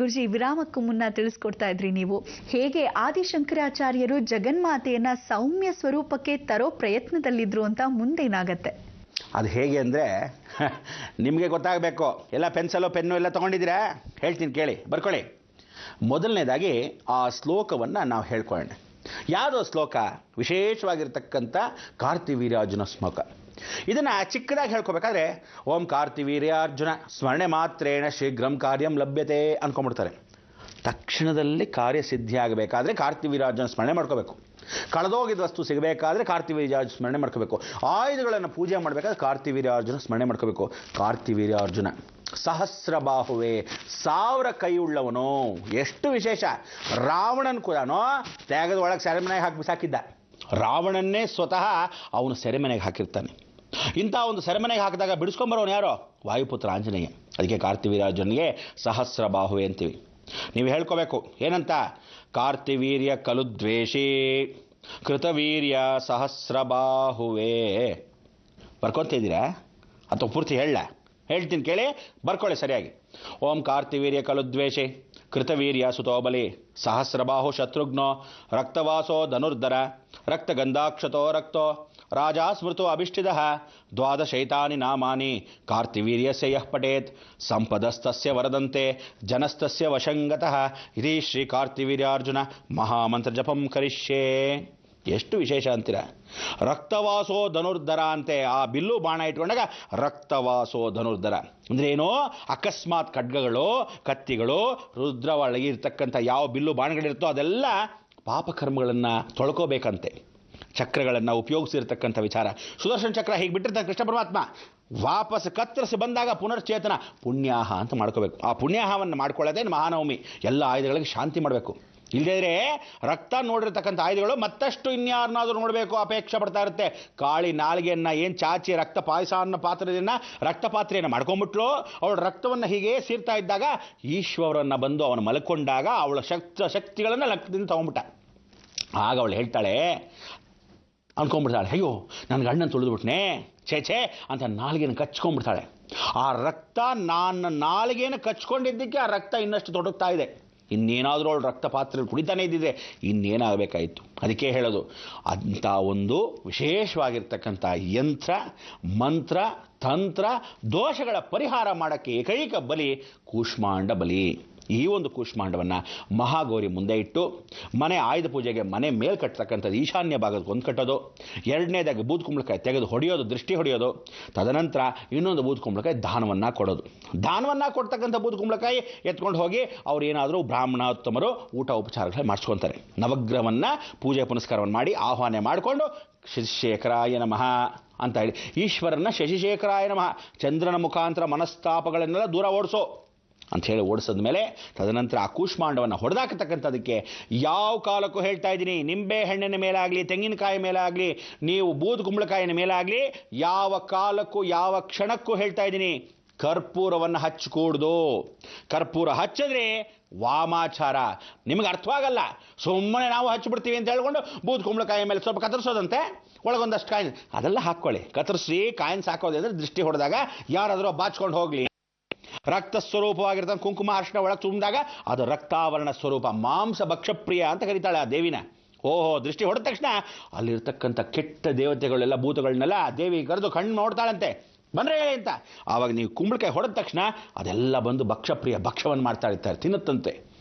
ಗುರೂಜಿ, ವಿರಾಮಕ್ಕೂ ಮುನ್ನ ತಿಳಿಸ್ಕೊಡ್ತಾ ಇದ್ರಿ ನೀವು ಹೇಗೆ ಆದಿಶಂಕರಾಚಾರ್ಯರು ಜಗನ್ಮಾತೆಯನ್ನ ಸೌಮ್ಯ ಸ್ವರೂಪಕ್ಕೆ ತರೋ ಪ್ರಯತ್ನದಲ್ಲಿದ್ರು ಅಂತ. ಮುಂದೇನಾಗತ್ತೆ ಅದು ಹೇಗೆ ಅಂದರೆ ನಿಮಗೆ ಗೊತ್ತಾಗಬೇಕು. ಎಲ್ಲ ಪೆನ್ಸಿಲು ಪೆನ್ನು ಎಲ್ಲ ತೊಗೊಂಡಿದ್ದೀರಾ? ಹೇಳ್ತೀನಿ ಕೇಳಿ, ಬರ್ಕೊಳ್ಳಿ. ಮೊದಲನೇದಾಗಿ ಆ ಶ್ಲೋಕವನ್ನು ನಾವು ಹೇಳ್ಕೊಳ್ಳೋಣ. ಯಾವುದೋ ಶ್ಲೋಕ? ವಿಶೇಷವಾಗಿರ್ತಕ್ಕಂಥ ಕಾರ್ತಿವೀರ್ಯಾರ್ಜುನ ಶ್ಲೋಕ. ಇದನ್ನು ಚಿಕ್ಕದಾಗಿ ಹೇಳ್ಕೊಬೇಕಾದ್ರೆ ಓಂ ಕಾರ್ತಿವೀರ್ಯಾರ್ಜುನ ಸ್ಮರಣೆ ಮಾತ್ರೇಣ ಶೀಘ್ರಂ ಕಾರ್ಯಂ ಲಭ್ಯತೆ ಅಂದ್ಕೊಂಡ್ಬಿಡ್ತಾರೆ. ತಕ್ಷಣದಲ್ಲಿ ಕಾರ್ಯಸಿದ್ಧಿ ಆಗಬೇಕಾದ್ರೆ ಕಾರ್ತಿವೀರ್ಯಾರ್ಜುನ ಸ್ಮರಣೆ ಮಾಡ್ಕೋಬೇಕು. ಕಳೆದೋಗಿದ ವಸ್ತು ಸಿಗಬೇಕಾದ್ರೆ ಕಾರ್ತಿವೀರ್ಯಾರ್ಜುನ ಸ್ಮರಣೆ ಮಾಡ್ಕೋಬೇಕು. ಆಯುಧಗಳನ್ನು ಪೂಜೆ ಮಾಡಬೇಕಾದ್ರೆ ಕಾರ್ತಿವೀರ್ಯಾರ್ಜುನ ಸ್ಮರಣೆ ಮಾಡ್ಕೋಬೇಕು. ಕಾರ್ತಿವೀರ್ಯಾರ್ಜುನ ಸಹಸ್ರಬಾಹುವೆ, 1000 ಕೈ ಉಳ್ಳವನು. ಎಷ್ಟು ವಿಶೇಷ! ರಾವಣನ್ ಕೂಡ ತ್ಯಾಗದ ಒಳಗೆ ಸೆರೆಮನೆಗೆ ಹಾಕಿ ಬಿಸಾಕಿದ್ದ. ರಾವಣನ್ನೇ ಸ್ವತಃ ಅವನು ಸೆರೆಮನೆಗೆ ಹಾಕಿರ್ತಾನೆ. ಇಂಥ ಒಂದು ಸೆರೆಮನೆಗೆ ಹಾಕಿದಾಗ ಬಿಡಿಸ್ಕೊಂಬರೋನು ಯಾರೋ? ವಾಯುಪುತ್ರ ಆಂಜನೇಯ. ಅದಕ್ಕೆ ಕಾರ್ತಿವೀರ್ಯಾರ್ಜುನಿಗೆ ಸಹಸ್ರಬಾಹುವೆ ಅಂತೀವಿ. ನೀವು ಹೇಳ್ಕೋಬೇಕು ಏನಂತ? ಕಾರ್ತಿವೀರ್ಯ ಕಲು ದ್ವೇಷಿ ಕೃತವೀರ್ಯ ಸಹಸ್ರಬಾಹುವೆ. ಬರ್ಕೊತಿದ್ದೀರಾ ಅಥವಾ ಪೂರ್ತಿ ಹೇಳ್ತೀನಿ ಕೇಳಿ, ಬರ್ಕೊಳ್ಳಿ ಸರಿಯಾಗಿ. ಓಂ ಕಾರ್ತಿವೀರ್ಯ ಕಲು ದ್ವೇಷಿ ಕೃತವೀರ್ಯ ಸುತೋಬಲಿ ಸಹಸ್ರಬಾಹು ಶತ್ರುಘ್ನೋ ರಕ್ತವಾಸೋ ಧನುರ್ಧರ ರಕ್ತಗಂಧಾಕ್ಷತೋ ರಕ್ತೋ ರಾಜಾ ಸ್ಮೃತೋ ಅಭಿಷ್ಟಿದ 12 ನಾಮಾನಿ ಕಾರ್ತಿವೀರ್ಯಸ್ಯ ಯಃ ಪಠೇತ್ ಸಂಪದಸ್ತಸ್ಯ ವರದಂತೆ ಜನಸ್ತಸ್ಯ ವಶಂಗತಃ. ಇತಿ ಶ್ರೀ ಕಾರ್ತಿವೀರ್ಯಾರ್ಜುನ ಮಹಾಮಂತ್ರ ಜಪಂ ಕರಿಷ್ಯೆ. ಎಷ್ಟು ವಿಶೇಷ ಅಂತೀರ? ರಕ್ತವಾಸೋ ಧನುರ್ಧರ ಅಂತೆ. ಆ ಬಿಲ್ಲು ಬಾಣ ಇಟ್ಕೊಂಡಾಗ ರಕ್ತವಾಸೋ ಧನುರ್ಧರ ಅಂದ್ರೆ ಏನೋ? ಅಕಸ್ಮಾತ್ ಖಡ್ಗಗಳು, ಕತ್ತಿಗಳು, ರುದ್ರ ಒಳಗಿರ್ತಕ್ಕಂಥ ಯಾವ ಬಿಲ್ಲು ಬಾಣಗಳಿರುತ್ತೋ ಅದೆಲ್ಲ ಪಾಪಕರ್ಮಗಳನ್ನು ತೊಳ್ಕೋಬೇಕಂತೆ. ಚಕ್ರಗಳನ್ನು ಉಪಯೋಗಿಸಿರ್ತಕ್ಕಂಥ ವಿಚಾರ. ಸುದರ್ಶನ ಚಕ್ರ ಹೀಗೆ ಬಿಟ್ಟಿರ್ತಾನೆ ಕೃಷ್ಣ ಪರಮಾತ್ಮ. ವಾಪಸ್ ಕತ್ತರಿಸಿ ಬಂದಾಗ ಪುನರ್ಚೇತನ ಪುಣ್ಯಾಹ ಅಂತ ಮಾಡ್ಕೋಬೇಕು. ಆ ಪುಣ್ಯಾಹವನ್ನು ಮಾಡ್ಕೊಳ್ಳೋದೇ ಮಹಾನವಮಿ. ಎಲ್ಲ ಆಯುಧಗಳಿಗೆ ಶಾಂತಿ ಮಾಡಬೇಕು. ಇಲ್ಲದೇ ರಕ್ತ ನೋಡಿರ್ತಕ್ಕಂಥ ಆಯುಧಗಳು ಮತ್ತಷ್ಟು ಇನ್ಯಾರನ್ನಾದರೂ ನೋಡಬೇಕು ಅಪೇಕ್ಷೆ ಪಡ್ತಾ ಇರುತ್ತೆ. ಕಾಳಿ ನಾಲಿಗೆಯನ್ನು ಏನು ಚಾಚಿ ರಕ್ತ ಪಾಯಸ ಅನ್ನೋ ಪಾತ್ರೆಯನ್ನು ರಕ್ತಪಾತ್ರೆಯನ್ನು ಮಾಡ್ಕೊಂಡ್ಬಿಟ್ಲು. ಅವಳ ರಕ್ತವನ್ನು ಹೀಗೆ ಸೀರ್ತಾ ಇದ್ದಾಗ ಈಶ್ವರನ್ನು ಬಂದು ಅವನು ಮಲ್ಕೊಂಡಾಗ ಅವಳ ಶಕ್ತಿಗಳನ್ನು ರಕ್ತದಿಂದ ತಗೊಂಡ್ಬಿಟ್ಟ. ಆಗ ಅವಳು ಹೇಳ್ತಾಳೆ, ಅನ್ಕೊಂಡ್ಬಿಡ್ತಾಳೆ, ಅಯ್ಯೋ ನನ್ನ ಗಂಡನ ತುಳಿದ್ಬಿಟ್ನೆ ಛೇ ಅಂತ ನಾಲಿಗೆನ ಕಚ್ಕೊಂಡ್ಬಿಡ್ತಾಳೆ. ಆ ರಕ್ತ ನಾನು ನಾಲಿಗೆಯನ್ನು ಕಚ್ಕೊಂಡಿದ್ದಕ್ಕೆ ಆ ರಕ್ತ ಇನ್ನಷ್ಟು ತೊಡಗ್ತಾ ಇದೆ. ಇನ್ನೇನಾದರೂ ಅವಳು ರಕ್ತ ಪಾತ್ರೆಯಲ್ಲಿ ಕುಡಿತಾನೆ ಇದ್ದಿದೆ, ಇನ್ನೇನಾಗಬೇಕಾಯಿತು. ಅದಕ್ಕೆ ಹೇಳೋದು, ಅಂಥ ಒಂದು ವಿಶೇಷವಾಗಿರ್ತಕ್ಕಂಥ ಯಂತ್ರ ಮಂತ್ರ ತಂತ್ರ ದೋಷಗಳ ಪರಿಹಾರ ಮಾಡೋಕ್ಕೆ ಏಕೈಕ ಬಲಿ ಕೂಷ್ಮಾಂಡ ಬಲಿ. ಈ ಒಂದು ಕೂಷ್ಮಾಂಡವನ್ನು ಮಹಾಗೌರಿ ಮುಂದೆ ಇಟ್ಟು ಮನೆ ಆಯುಧ ಪೂಜೆಗೆ ಮನೆ ಮೇಲೆ ಕಟ್ಟತಕ್ಕಂಥದ್ದು ಈಶಾನ್ಯ ಭಾಗಕ್ಕೆ ಒಂದು ಕಟ್ಟೋದು. ಎರಡನೇದಾಗಿ ಬೂದ್ ಕುಂಬಳಕಾಯಿ ತೆಗೆದು ಹೊಡೆಯೋದು, ದೃಷ್ಟಿ ಹೊಡೆಯೋದು. ತದನಂತರ ಇನ್ನೊಂದು ಬೂದ್ ಕುಂಬಳಕಾಯಿ ದಾನವನ್ನು ಕೊಡೋದು. ದಾನವನ್ನು ಕೊಡ್ತಕ್ಕಂಥ ಬೂದ್ ಕುಂಬಳಕಾಯಿ ಎತ್ಕೊಂಡು ಹೋಗಿ ಅವ್ರು ಏನಾದರೂ ಬ್ರಾಹ್ಮಣೋತ್ತಮರು ಊಟ ಉಪಚಾರಗಳು ಮಾಡಿಸ್ಕೊತಾರೆ. ನವಗ್ರಹವನ್ನು ಪೂಜೆ ಪುನಸ್ಕಾರವನ್ನು ಮಾಡಿ ಆಹ್ವಾನ ಮಾಡಿಕೊಂಡು ಶಶಿಶೇಖರಾಯ ನಮಃ ಅಂತ ಹೇಳಿ ಈಶ್ವರನ ಶಶಿಶೇಖರಾಯ ನಮಃ, ಚಂದ್ರನ ಮುಖಾಂತರ ಮನಸ್ತಾಪಗಳನ್ನೆಲ್ಲ ದೂರ ಓಡಿಸೋ ಅಂಥೇಳಿ ಓಡಿಸಿದ ಮೇಲೆ ತದನಂತರ ಆ ಕೂಷ್ಮಾಂಡವನ್ನು ಹೊಡೆದಾಕತಕ್ಕಂಥದಕ್ಕೆ ಯಾವ ಕಾಲಕ್ಕೂ ಹೇಳ್ತಾ ಇದ್ದೀನಿ, ನಿಂಬೆ ಹಣ್ಣಿನ ಮೇಲಾಗಲಿ ತೆಂಗಿನಕಾಯಿ ಮೇಲಾಗಲಿ ನೀವು ಬೂದು ಕುಂಬಳಕಾಯಿನ ಮೇಲಾಗಲಿ ಯಾವ ಕಾಲಕ್ಕೂ ಯಾವ ಕ್ಷಣಕ್ಕೂ ಹೇಳ್ತಾ ಇದ್ದೀನಿ, ಕರ್ಪೂರವನ್ನು ಹಚ್ಚಕೂಡ್ದು. ಕರ್ಪೂರ ಹಚ್ಚಿದ್ರೆ ವಾಮಾಚಾರ. ನಿಮಗೆ ಅರ್ಥವಾಗಲ್ಲ, ಸುಮ್ಮನೆ ನಾವು ಹಚ್ಚಿಬಿಡ್ತೀವಿ ಅಂತ ಹೇಳ್ಕೊಂಡು ಬೂದು ಕುಂಬಳಕಾಯಿ ಮೇಲೆ ಸ್ವಲ್ಪ ಕತ್ತರಿಸೋದಂತೆ, ಒಳಗೊಂದಷ್ಟು ಕಾಯಿನ್ ಅದೆಲ್ಲ ಹಾಕ್ಕೊಳ್ಳಿ. ಕತ್ತರಿಸಿ ಕಾಯಿನ್ ಸಾಕೋದು ಅಂದರೆ ದೃಷ್ಟಿ ಹೊಡೆದಾಗ ಯಾರಾದರೂ ಬಾಚ್ಕೊಂಡು ಹೋಗಲಿ. ರಕ್ತ ಸ್ವರೂಪವಾಗಿರ್ತಾನೆ ಕುಂಕುಮ ಅರ್ಶನ ಒಳಗೆ ತುಂಬಿದಾಗ ಅದು ರಕ್ತಾವರಣ ಸ್ವರೂಪ, ಮಾಂಸ ಭಕ್ಷಪ್ರಿಯ ಅಂತ ಕರೀತಾಳೆ ಆ ದೇವಿನ. ಓಹೋ, ದೃಷ್ಟಿ ಹೊಡೆದ ತಕ್ಷಣ ಅಲ್ಲಿರ್ತಕ್ಕಂಥ ಕೆಟ್ಟ ದೇವತೆಗಳೆಲ್ಲ ಭೂತಗಳನ್ನೆಲ್ಲ ದೇವಿ ಕರೆದು ಕಣ್ಣು ನೋಡ್ತಾಳಂತೆ, ಬಂದ್ರೆ ಹೇಳಿ ಅಂತ. ಆವಾಗ ನೀವು ಕುಂಬಳಕಾಯಿ ಹೊಡೆದ ತಕ್ಷಣ ಅದೆಲ್ಲ ಬಂದು ಭಕ್ಷಪ್ರಿಯ ಭಕ್ಷವನ್ನು ಮಾಡ್ತಾ ಇರ್ತಾರೆ, ತಿನ್ನುತ್ತಂತೆ.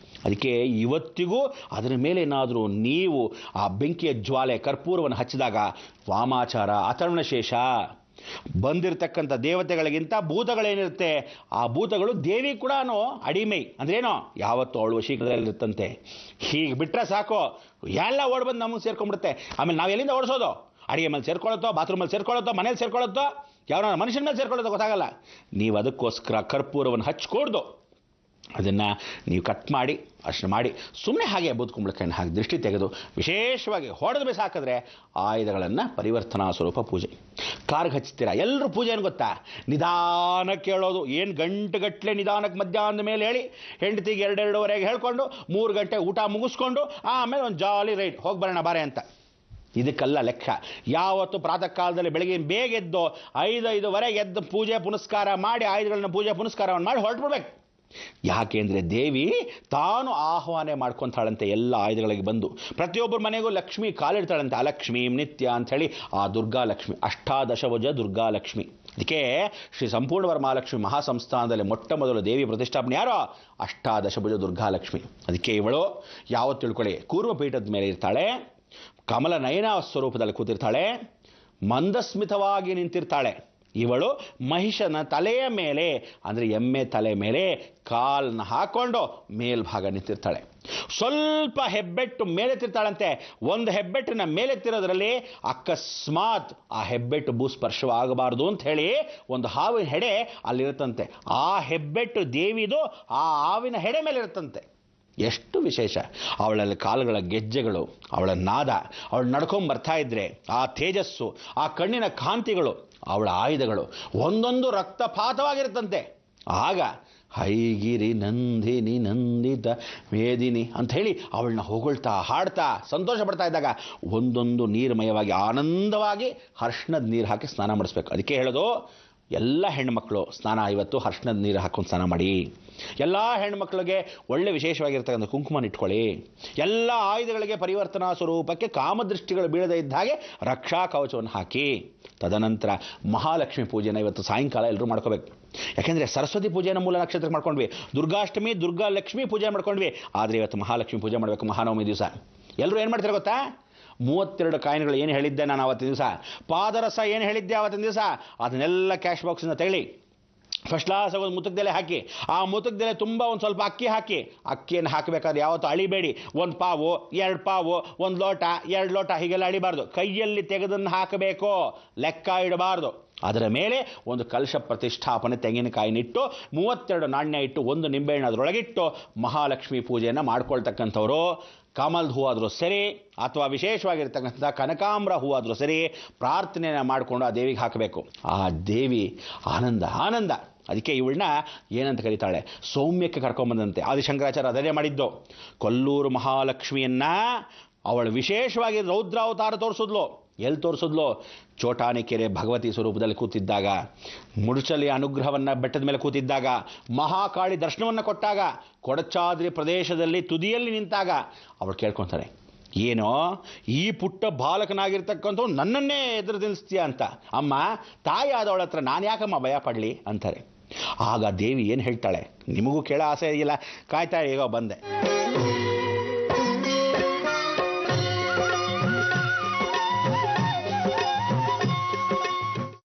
ಅದಕ್ಕೆ ಇವತ್ತಿಗೂ ಅದರ ಮೇಲೆ ಏನಾದರೂ ನೀವು ಆ ಬೆಂಕಿಯ ಜ್ವಾಲೆ ಕರ್ಪೂರವನ್ನು ಹಚ್ಚಿದಾಗ ವಾಮಾಚಾರ ಅಥರ್ವಣಶೇಷ. ಬಂದಿರತಕ್ಕಂಥ ದೇವತೆಗಳಿಗಿಂತ ಭೂತಗಳೇನಿರುತ್ತೆ ಆ ಭೂತಗಳು ದೇವಿ ಕೂಡ ಅಡಿಮೈ ಅಂದ್ರೇನೋ ಯಾವತ್ತು ಅವಳು ವಶೀಕರಣದಲ್ಲಿರುತ್ತಂತೆ. ಹೀಗೆ ಬಿಟ್ಟರೆ ಸಾಕು, ಎಲ್ಲ ಓಡ್ಬಂದು ನಮಗೆ ಸೇರ್ಕೊಂಡ್ಬಿಡುತ್ತೆ. ಆಮೇಲೆ ನಾವು ಎಲ್ಲಿಂದ ಓಡಿಸೋದು? ಅಡಿಗೆ ಮೇಲೆ ಸೇರ್ಕೊಳ್ಳುತ್ತೋ, ಬಾತ್ರೂಮಲ್ಲಿ ಸೇರ್ಕೊಳ್ಳುತ್ತೋ, ಮನೇಲಿ ಸೇರ್ಕೊಳ್ಳುತ್ತೋ, ಯಾವ ಮನುಷ್ಯನ ಮೇಲೆ ಸೇರ್ಕೊಳ್ಳೋದು ಗೊತ್ತಾಗಲ್ಲ. ನೀವು ಅದಕ್ಕೋಸ್ಕರ ಕರ್ಪೂರವನ್ನು ಹಚ್ಕೊಡ್ದು ಅದನ್ನು ನೀವು ಕಟ್ ಮಾಡಿ ಅರ್ಶನ ಮಾಡಿ ಸುಮ್ಮನೆ ಹಾಗೆ ಬೂದು ಕುಂಬಳಕಾಯಿನ ಹಾಗೆ ದೃಷ್ಟಿ ತೆಗೆದು ವಿಶೇಷವಾಗಿ ಹೊಡೆದು ಬೇಸಾಕಿದ್ರೆ ಆಯುಧಗಳನ್ನು ಪರಿವರ್ತನಾ ಸ್ವರೂಪ ಪೂಜೆ. ಕಾರ್ಗೆ ಹಚ್ತೀರಾ ಎಲ್ಲರೂ ಪೂಜೆ ಏನು ಗೊತ್ತಾ? ನಿಧಾನಕ್ಕೆ ಹೇಳೋದು. ಏನು ಗಂಟೆಗಟ್ಟಲೆ ನಿಧಾನಕ್ಕೆ ಮಧ್ಯಾಹ್ನದ ಮೇಲೆ ಹೇಳಿ ಹೆಂಡತಿಗೆ 2-2:30 ಹೇಳ್ಕೊಂಡು 3 ಗಂಟೆ ಊಟ ಮುಗಿಸ್ಕೊಂಡು ಆಮೇಲೆ ಒಂದು ಜಾಲಿ ರೈಡ್ ಹೋಗಿ ಬರೋಣ ಬಾರೆ ಅಂತ. ಇದಕ್ಕೆಲ್ಲ ಲೆಕ್ಕ. ಯಾವತ್ತು ಪ್ರಾತಃ ಕಾಲದಲ್ಲಿ ಬೆಳಗ್ಗೆ ಬೇಗ ಎದ್ದು 5:05 ಎದ್ದು ಪೂಜೆ ಪುನಸ್ಕಾರ ಮಾಡಿ ಆಯುಧಗಳನ್ನ ಪೂಜೆ ಪುನಸ್ಕಾರವನ್ನು ಮಾಡಿ ಹೊರಟುಬಿಡ್ಬೇಕು. ಯಾಕೆಂದರೆ ದೇವಿ ತಾನು ಆಹ್ವಾನ ಮಾಡ್ಕೊತಾಳಂತೆ ಎಲ್ಲ ಆಯುಧಗಳಿಗೆ ಬಂದು. ಪ್ರತಿಯೊಬ್ಬರ ಮನೆಗೂ ಲಕ್ಷ್ಮಿ ಕಾಲಿಡ್ತಾಳಂತೆ. ಅಲಕ್ಷ್ಮೀ ನಿತ್ಯ ಅಂಥೇಳಿ ಆ ದುರ್ಗಾಲಕ್ಷ್ಮಿ, ಅಷ್ಟಾದಶಭುಜ ದುರ್ಗಾಲಕ್ಷ್ಮಿ. ಅದಕ್ಕೆ ಶ್ರೀ ಸಂಪೂರ್ಣ ವರಮಹಾಲಕ್ಷ್ಮಿ ಮಹಾಸಂಸ್ಥಾನದಲ್ಲಿ ಮೊಟ್ಟ ಮೊದಲು ದೇವಿ ಪ್ರತಿಷ್ಠಾಪನೆ ಯಾರೋ ಅಷ್ಟಾದಶಭುಜ ದುರ್ಗಾಲಕ್ಷ್ಮಿ. ಅದಕ್ಕೆ ಇವಳು ಯಾವತ್ತು ತಿಳ್ಕೊಳ್ಳಿ, ಕೂರ್ಮಪೀಠದ ಮೇಲೆ ಇರ್ತಾಳೆ, ಕಮಲ ನಯನ ಸ್ವರೂಪದಲ್ಲಿ ಕೂತಿರ್ತಾಳೆ, ಮಂದಸ್ಮಿತವಾಗಿ ನಿಂತಿರ್ತಾಳೆ. ಇವಳು ಮಹಿಷನ ತಲೆಯ ಮೇಲೆ ಅಂದರೆ ಎಮ್ಮೆ ತಲೆ ಮೇಲೆ ಕಾಲನ್ನ ಹಾಕೊಂಡು ಮೇಲ್ಭಾಗ ನಿಂತಿರ್ತಾಳೆ. ಸ್ವಲ್ಪ ಹೆಬ್ಬೆಟ್ಟು ಮೇಲೆತ್ತಿರ್ತಾಳಂತೆ. ಒಂದು ಹೆಬ್ಬೆಟ್ಟಿನ ಮೇಲೆತ್ತಿರೋದ್ರಲ್ಲಿ ಅಕಸ್ಮಾತ್ ಆ ಹೆಬ್ಬೆಟ್ಟು ಭೂಸ್ಪರ್ಶವಾಗಬಾರ್ದು ಅಂತ ಹೇಳಿ ಒಂದು ಹಾವಿನ ಹೆಡೆ ಅಲ್ಲಿರುತ್ತಂತೆ. ಆ ಹೆಬ್ಬೆಟ್ಟು ದೇವಿದು ಆ ಹಾವಿನ ಹೆಡೆ ಮೇಲೆ ಇರುತ್ತಂತೆ. ಎಷ್ಟು ವಿಶೇಷ! ಅವಳಲ್ಲಿ ಕಾಲುಗಳ ಗೆಜ್ಜೆಗಳು, ಅವಳ ನಾದ, ಅವಳು ನಡ್ಕೊಂಡು ಬರ್ತಾ ಇದ್ರೆ ಆ ತೇಜಸ್ಸು, ಆ ಕಣ್ಣಿನ ಕಾಂತಿಗಳು, ಅವಳ ಆಯುಧಗಳು ಒಂದೊಂದು ರಕ್ತಪಾತವಾಗಿರುತ್ತಂತೆ. ಆಗ ಹೈಗಿರಿ ನಂದಿನಿ ನಂದಿತ ವೇದಿನಿ ಅಂಥೇಳಿ ಅವಳನ್ನ ಹೊಗಳ್ತಾ ಹಾಡ್ತಾ ಸಂತೋಷ ಪಡ್ತಾ ಇದ್ದಾಗ ಒಂದೊಂದು ನೀರ್ಮಯವಾಗಿ ಆನಂದವಾಗಿ ಅರ್ಶಿಣದ ನೀರು ಹಾಕಿ ಸ್ನಾನ ಮಾಡಿಸ್ಬೇಕು. ಅದಕ್ಕೆ ಹೇಳೋದು, ಎಲ್ಲ ಹೆಣ್ಮಕ್ಳು ಸ್ನಾನ ಇವತ್ತು ಅರ್ಶಿಣದ ನೀರು ಹಾಕೊಂಡು ಸ್ನಾನ ಮಾಡಿ. ಎಲ್ಲ ಹೆಣ್ಮಕ್ಳಿಗೆ ಒಳ್ಳೆ ವಿಶೇಷವಾಗಿರ್ತಕ್ಕಂಥ ಕುಂಕುಮನ ಇಟ್ಕೊಳ್ಳಿ. ಎಲ್ಲ ಆಯುಧಗಳಿಗೆ ಪರಿವರ್ತನಾ ಸ್ವರೂಪಕ್ಕೆ ಕಾಮದೃಷ್ಟಿಗಳು ಬೀಳದೇ ಇದ್ದ ಹಾಗೆ ರಕ್ಷಾ ಕವಚವನ್ನು ಹಾಕಿ. ತದನಂತರ ಮಹಾಲಕ್ಷ್ಮಿ ಪೂಜೆನ ಇವತ್ತು ಸಾಯಂಕಾಲ ಎಲ್ಲರೂ ಮಾಡ್ಕೋಬೇಕು. ಯಾಕೆಂದರೆ ಸರಸ್ವತಿ ಪೂಜೆನ ಮೂಲ ನಕ್ಷತ್ರಕ್ಕೆ ಮಾಡ್ಕೊಂಡ್ವಿ, ದುರ್ಗಾಷ್ಟಮಿ ದುರ್ಗಾ ಲಕ್ಷ್ಮಿ ಪೂಜೆ ಮಾಡ್ಕೊಂಡ್ವಿ. ಆದರೆ ಇವತ್ತು ಮಹಾಲಕ್ಷ್ಮಿ ಪೂಜೆ ಮಾಡಬೇಕು. ಮಹಾನವಮಿ ದಿವಸ ಎಲ್ಲರೂ ಏನು ಮಾಡ್ತಾರೆ ಗೊತ್ತಾ? 32 ಕಾಯಿನ್ಗಳು ಏನು ಹೇಳಿದ್ದೆ ನಾನು ಆವತ್ತಿನ ದಿವಸ, ಪಾದರಸ ಏನು ಹೇಳಿದ್ದೆ ಆವತ್ತಿನ ದಿವಸ, ಅದನ್ನೆಲ್ಲ ಕ್ಯಾಶ್ ಬಾಕ್ಸಿಂದ ತೆಗಳಿ ಫಸ್ಟ್ ಕ್ಲಾಸ್ ಒಂದು ಮುತುಕದೆಲೆ ಹಾಕಿ, ಆ ಮುತುಕದೆಲೆ ತುಂಬ ಒಂದು ಸ್ವಲ್ಪ ಅಕ್ಕಿ ಹಾಕಿ. ಅಕ್ಕಿಯನ್ನು ಹಾಕಬೇಕಾದ್ರೆ ಯಾವತ್ತೂ ಅಳಿಬೇಡಿ. 1 ಪಾವು 2 ಪಾವು 1 ಲೋಟ 2 ಲೋಟ ಹೀಗೆಲ್ಲ ಅಳಿಬಾರ್ದು. ಕೈಯಲ್ಲಿ ತೆಗೆದನ್ನು ಹಾಕಬೇಕು, ಲೆಕ್ಕ ಇಡಬಾರ್ದು. ಅದರ ಮೇಲೆ ಒಂದು ಕಲಶ ಪ್ರತಿಷ್ಠಾಪನೆ ತೆಂಗಿನಕಾಯಿನಿಟ್ಟು 32 ನಾಣ್ಯ ಇಟ್ಟು 1 ನಿಂಬೆಹಣ್ಣು ಅದರೊಳಗಿಟ್ಟು ಮಹಾಲಕ್ಷ್ಮಿ ಪೂಜೆಯನ್ನು ಮಾಡ್ಕೊಳ್ತಕ್ಕಂಥವ್ರು ಕಮಲದ ಹೂ ಆದರೂ ಸರಿ ಅಥವಾ ವಿಶೇಷವಾಗಿರ್ತಕ್ಕಂಥ ಕನಕಾಂಬರ ಹೂ ಆದರೂ ಸರಿ ಪ್ರಾರ್ಥನೆಯನ್ನು ಮಾಡಿಕೊಂಡು ಆ ದೇವಿಗೆ ಹಾಕಬೇಕು. ಆ ದೇವಿ ಆನಂದ ಆನಂದ. ಅದಕ್ಕೆ ಇವಳನ್ನ ಏನಂತ ಕರೀತಾಳೆ? ಸೌಮ್ಯಕ್ಕೆ ಕರ್ಕೊಂಬಂದಂತೆ ಆದಿಶಂಕರಾಚಾರ್ಯ ಅದನ್ನೇ ಮಾಡಿದ್ದು. ಕೊಲ್ಲೂರು ಮಹಾಲಕ್ಷ್ಮಿಯನ್ನು ಅವಳು ವಿಶೇಷವಾಗಿ ರೌದ್ರಾವತಾರ ತೋರಿಸಿದ್ಲು. ಎಲ್ಲಿ ತೋರಿಸಿದ್ಲು? ಚೋಟಾನಿಕೆರೆ ಭಗವತಿ ಸ್ವರೂಪದಲ್ಲಿ ಕೂತಿದ್ದಾಗ, ಮುಡುಚಲಿ ಅನುಗ್ರಹವನ್ನು ಬೆಟ್ಟದ ಮೇಲೆ ಕೂತಿದ್ದಾಗ, ಮಹಾಕಾಳಿ ದರ್ಶನವನ್ನು ಕೊಟ್ಟಾಗ, ಕೊಡಚಾದ್ರಿ ಪ್ರದೇಶದಲ್ಲಿ ತುದಿಯಲ್ಲಿ ನಿಂತಾಗ ಅವಳು ಕೇಳ್ಕೊತಾಳೆ, ಏನೋ ಈ ಪುಟ್ಟ ಬಾಲಕನಾಗಿರ್ತಕ್ಕಂಥ ನನ್ನನ್ನೇ ಎದುರು ನಿಲ್ಲಿಸ್ತೀಯ ಅಂತ. ಅಮ್ಮ, ತಾಯಿ ಆದವಳ ಹತ್ರ ನಾನು ಯಾಕಮ್ಮ ಭಯ ಪಡಲಿ ಅಂತಾರೆ. ಆಗ ದೇವಿ ಏನು ಹೇಳ್ತಾಳೆ? ನಿಮಗೂ ಕೇಳೋ ಆಸೆ ಇಲ್ಲ, ಕಾಯ್ತಾ ಈಗ ಬಂದೆ.